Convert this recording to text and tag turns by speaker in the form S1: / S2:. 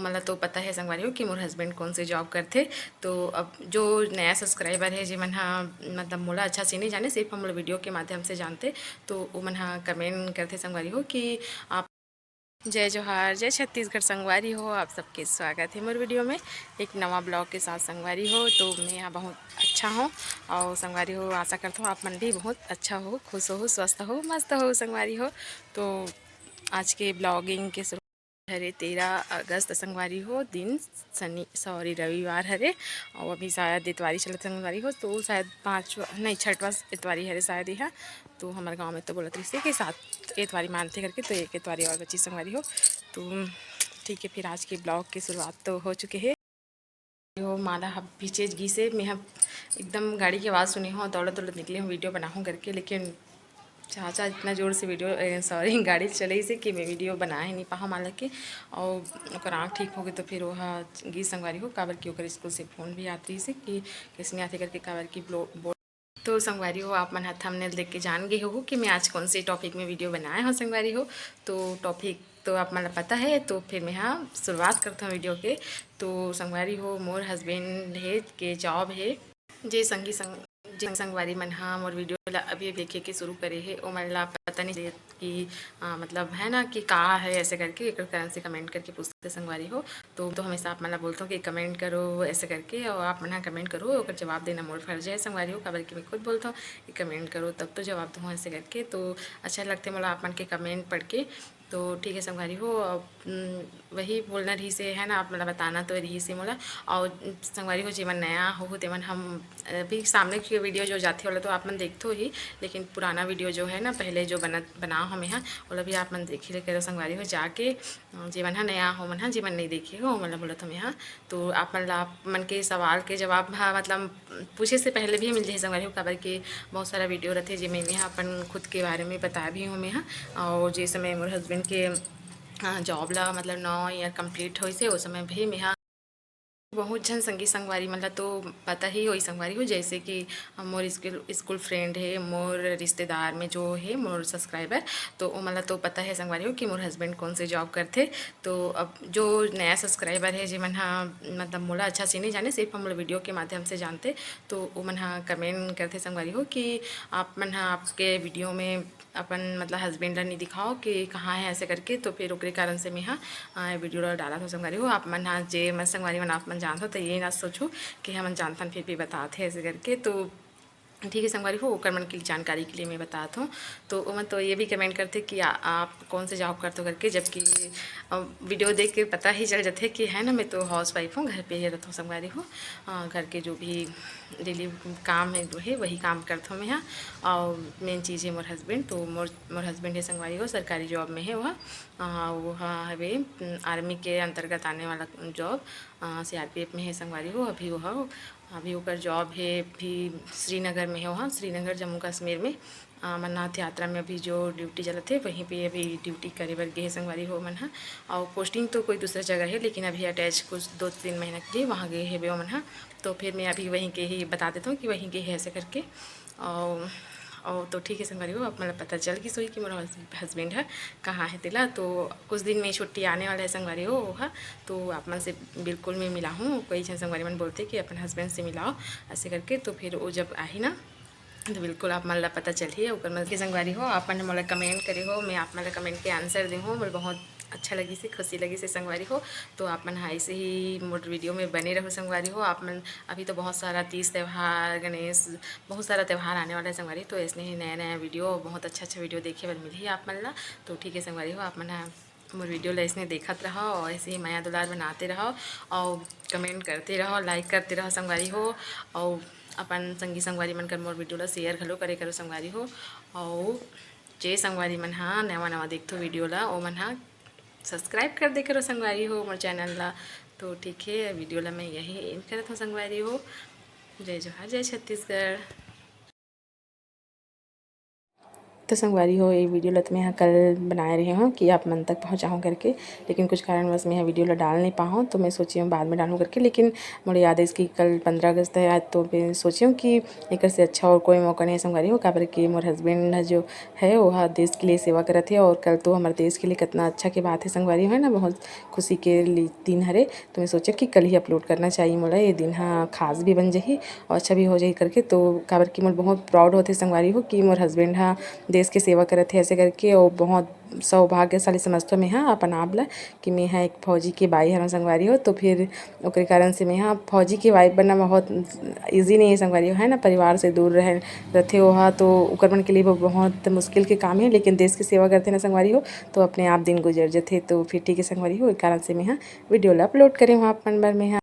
S1: मतलब तो पता है संगवारी हो कि मोर हस्बैंड कौन से जॉब करते। तो अब जो नया सब्सक्राइबर है जी मन हाँ मतलब मोला अच्छा से नहीं जाने, सिर्फ हम लोग वीडियो के माध्यम से जानते, तो वो मन हाँ कमेंट करते संगवारी हो कि आप जय जोहार जय छत्तीसगढ़ संगवारी हो। आप सबके स्वागत है मोर वीडियो में एक नवा ब्लॉग के साथ संगवारी हो। तो मैं यहाँ बहुत अच्छा हूँ और संगवारी हो आशा करता हूँ आप मन भी बहुत अच्छा हो, खुश हो, स्वस्थ हो, मस्त हो संगवारी हो। तो आज के ब्लॉगिंग के हरे 13 अगस्त संगवारी हो, दिन रविवार हरे और अभी शायद इतवारी चलत संगवारी हो, तो शायद 6वां इतवारी हरे शायद यह। तो हमारे गांव में तो बोलत रही कि 7 इतवारी मानते करके, तो एक इतवारी और बची संगवारी हो। तो ठीक है, फिर आज के ब्लॉग की शुरुआत तो हो चुके हैं। हो माला हम पीछे घी से मैं हम एकदम गाड़ी की आवाज़ सुनी हो, दौड़त दौड़त निकले हूँ वीडियो बनाऊँ करके, लेकिन चाचा इतना जोर से वीडियो गाड़ी चले से कि मैं वीडियो बना ही नहीं पाऊँ माला के। और आँख ठीक हो गई तो फिर वह गीत संगवारी हो काबर की ओकर स्कूल से फ़ोन भी आती से कि किसने आते करके काबर की बोल। तो संगवारी हो आप मन थंबनेल देख के जान गए हो कि मैं आज कौन से टॉपिक में वीडियो बनाया हूँ संगवारी हो। तो टॉपिक तो आप मन पता है, तो फिर मैं हाँ शुरुआत करता हूँ वीडियो के। तो संगवारी हो मोर हस्बैंड है के जॉब है जे संगवारी मन हाँ मोर वीडियो ला अभी देखे के शुरू करे है, ओ मन ला पता नहीं कि मतलब है ना कि का है ऐसे करके एक कारण से कमेंट करके पूछते संगवारी हो। तो हमेशा आप मन ला बोलता हूँ कि कमेंट करो ऐसे करके, और आप मन कमेंट करो और जवाब देना मोर फर्ज है संगवारी हो, काबर कि मैं खुद बोलता हूँ कि कमेंट करो तब तो जवाब दूँ ऐसे करके। तो अच्छा लगते मतलब आप मन के कमेंट पढ़ के। तो ठीक है संगवारी हो, वही बोलना रही से है ना, आप मतलब बताना तो रही से मोला। और संगवारी हो जीवन नया हो तेमन हम अभी सामने की वीडियो जो जाते वाला तो आप मन देखते हो ही, लेकिन पुराना वीडियो जो है ना पहले जो बनाओ हम यहाँ वाला भी आप मन देखे ले करो संगवारी हो जाके। जीवन हाँ नया हो मन हाँ जीवन नहीं देखे हो मतलब बोलत हम यहाँ। तो आप मन के सवाल के जवाब हाँ मतलब पूछे से पहले भी मिल जाए संगवारी हो, काबर के बहुत सारा वीडियो रहते जिसमें मैं अपन खुद के बारे में बता भी हूँ मैं यहाँ। और जिस समय मोर हस्बैंड के जॉब ला मतलब 9 ईयर कंप्लीट हो से उस समय भी मैं बहुत जन संगी संगवारी मतलब तो पता ही हो संगवारी हो, जैसे कि मोर स्कूल फ्रेंड है, मोर रिश्तेदार में जो है मोर सब्सक्राइबर, तो वो मतलब तो पता है संगवारी हो कि मोर हस्बैंड कौन से जॉब करते। तो अब जो नया सब्सक्राइबर है जिमन हाँ मतलब मोला अच्छा से नहीं जाने, सिर्फ हम लोग वीडियो के माध्यम से जानते, तो वो मन हाँ कमेंट करते संगवारी हो कि आप मन हाँ आपके वीडियो में अपन मतलब हस्बैंड ला नहीं दिखाओ कि कहाँ है ऐसे करके। तो फिर ओकरे कारण से मैं हाँ वीडियो डाला था संगवारी हो। आप मन हाँ जे मन संगवारी मन आप मन जानते हो तो ये ना सोचो कि हम जानता फिर भी बताते ऐसे करके। तो ठीक है संगवारी हो, ओकर मन की जानकारी के लिए मैं बताता हूँ। तो मन तो ये भी कमेंट करते कि आप कौन से जॉब करते हो करके, जबकि वीडियो देख के पता ही चल जाते कि है ना मैं तो हाउस वाइफ हूँ, घर पे ही रहता हूँ संगवारी हो। घर के जो भी डेली काम है जो है वही काम करता हूँ मैं यहाँ। और मेन चीज़ है मोर हस्बैंड, तो मोर हस्बैंड है संगवारी हो सरकारी जॉब में है वह। वो हवे आर्मी के अंतर्गत आने वाला जॉब, CRPF में है संगवारी हो। अभी ओकर जॉब है भी श्रीनगर में है, वहाँ श्रीनगर जम्मू कश्मीर में अमरनाथ यात्रा में अभी जो ड्यूटी चलत है वहीं पे अभी ड्यूटी करे बर गे है संगवारी हो मन हाँ। और पोस्टिंग तो कोई दूसरा जगह है, लेकिन अभी अटैच कुछ 2-3 महीना के लिए वहाँ गए है वे मन हाँ। तो फिर मैं अभी वहीं के ही बता देता हूँ कि वहीं गए है ऐसे करके। और तो ठीक है संगवारी हो, अब मतलब पता चल गई सोई कि मेरा हस्बैंड है कहाँ है तिला। तो कुछ दिन में छुट्टी आने वाला है संगवारी हो वहाँ। तो आप मन से बिल्कुल मैं मिला हूँ, कोई जन संगवारी मन बोलते कि अपन हस्बैंड से मिलाओ ऐसे करके। तो फिर वो जब आई ना तो बिल्कुल आप मन ला पता चलिए ओकर मन के संगवारी हो। आप मन मोला कमेंट करे हो, मैं आप मन ला कमेंट के आंसर दी हूँ, मोला बहुत अच्छा लगी से खुशी लगी से संगवारी हो। तो आप मन ऐसे ही मोर वीडियो में बने रहो संगवारी हो। आप मन अभी तो बहुत सारा तीज त्यौहार गणेश बहुत सारा त्यौहार आने वाला है संगवारी, तो ऐसे ही नया नया वीडियो बहुत अच्छा वीडियो देखे बर मिली आप मन ला। तो ठीक है संगवारी हो, आप मन मोर वीडियो ला ऐसे देखत रहो और ऐसे ही माया दुलार बनाते रहो और कमेंट करते रहो, लाइक करते रहो संगवारी हो। और अपन संगी संगवारी मन कर मोर वीडियो ला शेयर घलो करे करो संगवारी हो। और जे संगवारी मन हाँ नवा नवा देखते वीडियो ला ओ मन हाँ सब्सक्राइब कर दे करो संगवारी हो मोर चैनल ला। तो ठीक है वीडियो ला मैं यही एंड करत हूँ संगवारी हो। जय जोहार जय छत्तीसगढ़। तो संगवारी हो ये वीडियो ला तो मैं कल बनाए रही हूँ कि आप मन तक पहुँचाऊँ करके, लेकिन कुछ कारणवश मैं वीडियो ला डाल नहीं पाऊँ, तो मैं सोची हूँ बाद में डालूँ करके। लेकिन मुझे याद है इसकी कल 15 अगस्त है आज, तो मैं सोची हूँ कि एक से अच्छा और कोई मौका नहीं है संगवारी हो, काबर कि मोर हस्बैंड जो है वह देश के लिए सेवा करत है। और कल तो हमारे देश के लिए कितना अच्छा की बात है संगवारी हो, है ना, बहुत खुशी के दिन हरे। तो मैं सोचा कि कल ही अपलोड करना चाहिए मोला, ये दिन हाँ खास भी बन जाही और अच्छा भी हो जाही करके। तो काबर कि मोर बहुत प्राउड होते संगवारी हो कि मोर हस्बैंड हाँ देश की सेवा करत है ऐसे करके। और बहुत सौभाग्यशाली समझतो मैं हाँ अपन आप ला कि मैं हाँ एक फौजी की बाई हर संगवारी हो। तो फिर ओकरे कारण से मैं हाँ फौजी की वाइफ बनना बहुत ईजी नहीं है संगवारी हो, है ना, परिवार से दूर रहते हो हाँ, तो ओकर मन के लिए वो बहुत मुश्किल के काम है। लेकिन देश की सेवा करते ना संगवारी हो तो अपने आप दिन गुजर जाते। तो फिर ठीक है संगवारी हो, इस कारण से मैं हाँ वीडियो ला अपलोड करें वहाँ अपन बार में हाँ।